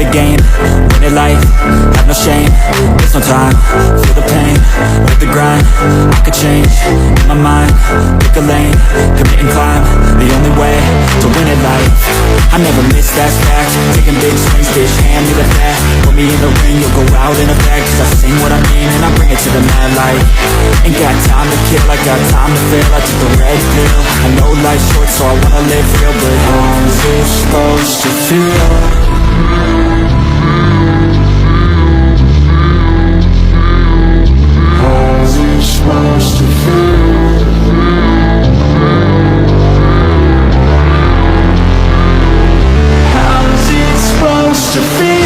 the game, win it life, have no shame. There's no time, feel the pain, live the grind. I could change, in my mind, pick a lane, commit and climb. The only way to win it life. I never miss, that's fact. Taking big swings, bitch, hand me the bat. Put me in the ring, you'll go out in a bag. Cause I sing what I mean and I bring it to the mad light. Ain't got time to kill, I got time to feel. I took the red pill, I know life's short so I wanna live real. But how's it supposed to feel? How's it supposed to feel? How's it supposed to feel?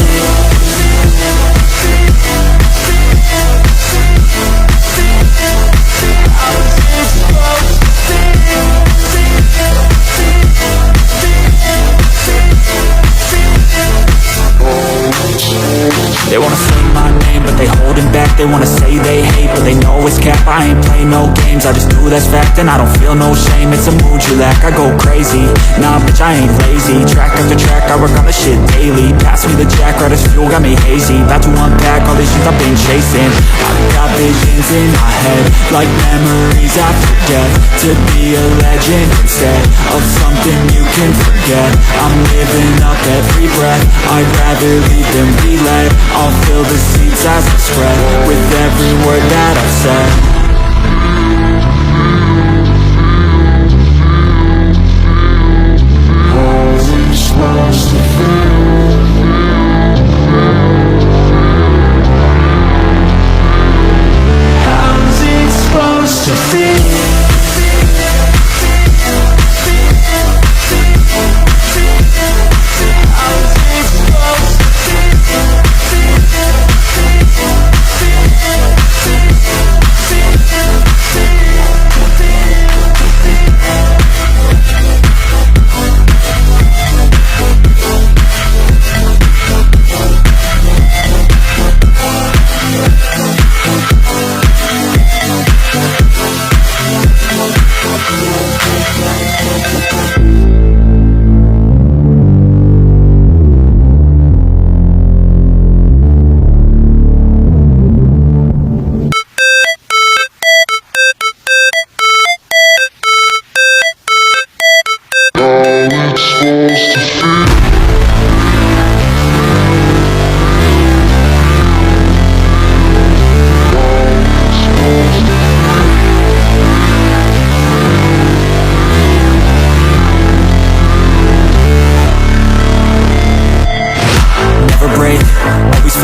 They wanna say my name, but they holding back. They wanna say they hate, but they know it's cap. I ain't play no games, I just do that's fact. And I don't feel no shame, it's a mood you lack. I go crazy, nah bitch I ain't lazy. Track after track, I work on the shit daily. Pass me the jack, right as fuel, got me hazy. About to unpack all these shit I've been chasing. I've got visions in my head, like memories after death. To be a legend instead of something you can forget. I'm living up every breath, I'd rather lead than be led. I'll fill the seats as I spread with every word that I've said. How's it supposed to feel? How's it supposed to feel?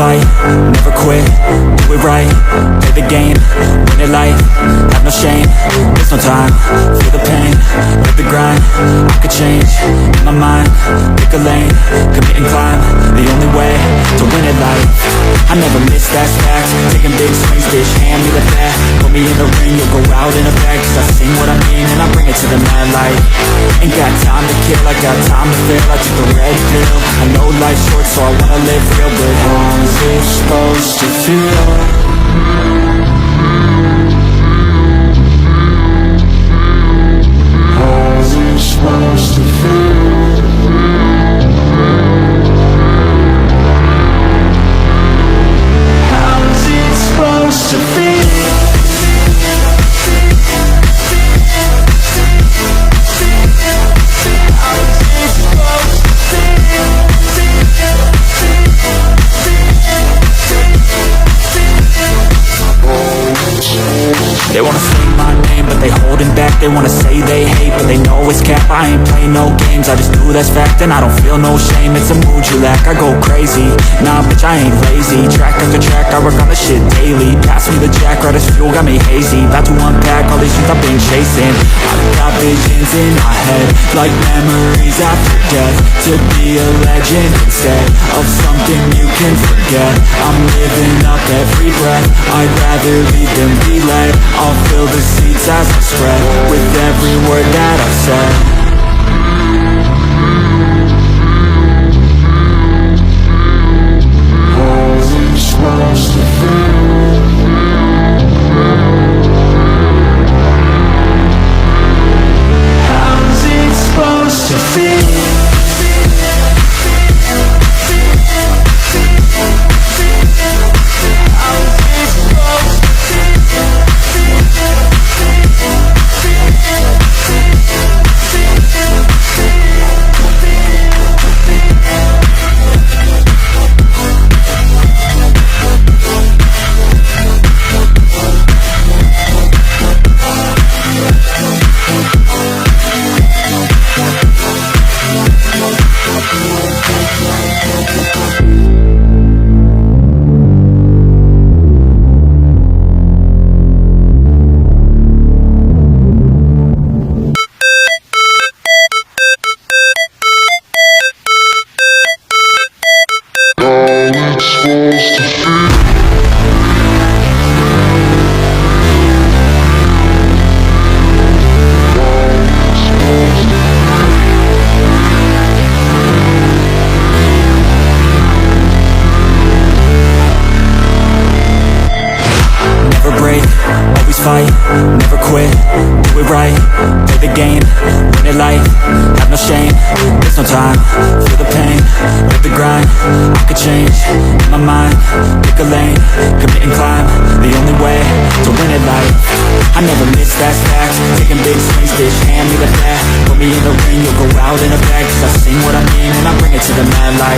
Fight, never quit, do it right, play the game, win it life, have no shame, there's no time, feel the pain, live the grind. I could change, in my mind, pick a lane, commit and climb. The only way to win it life. I never miss, that's fact. Taking big swings, bitch, hand me the bat. Put me in the ring, you'll go out in a bag. Cause I sing what I mean and I bring it to the mad light. Ain't got time to kill, I got time to feel. I took the red pill, I know life's short so I wanna live real. But how's it supposed to feel? How's it supposed to feel? How's it supposed to feel? They wanna say my name, but they holding back. They wanna say they hate, but they know it's cap. I ain't play no games, I just do that's fact. And I don't feel no shame, it's a mood you lack. I go crazy, nah bitch I ain't lazy. Track after track, I work on the shit daily. Pass me the jack, right as fuel, got me hazy. About to unpack all these shit I've been chasing. I've got visions in my head, like memories after death. To be a legend instead of something you can forget. I'm living up every breath, I'd rather lead than be led. I'll fill the seats as I spread with every word that I've said. How's it supposed to feel? How's it supposed to feel? how it's supposed to feel. Never break, always fight, never quit, do it right, play the game, win it life, have no shame, there's no time, feel the pain, live the grind, I could change, in my mind, pick a lane, commit and climb, the only way to win it life. I never miss, that's facts, taking big swings, bitch, hand me the bat, put me in the ring, you'll go out in a bag, cause I sing what I mean, and I bring it to the mad light.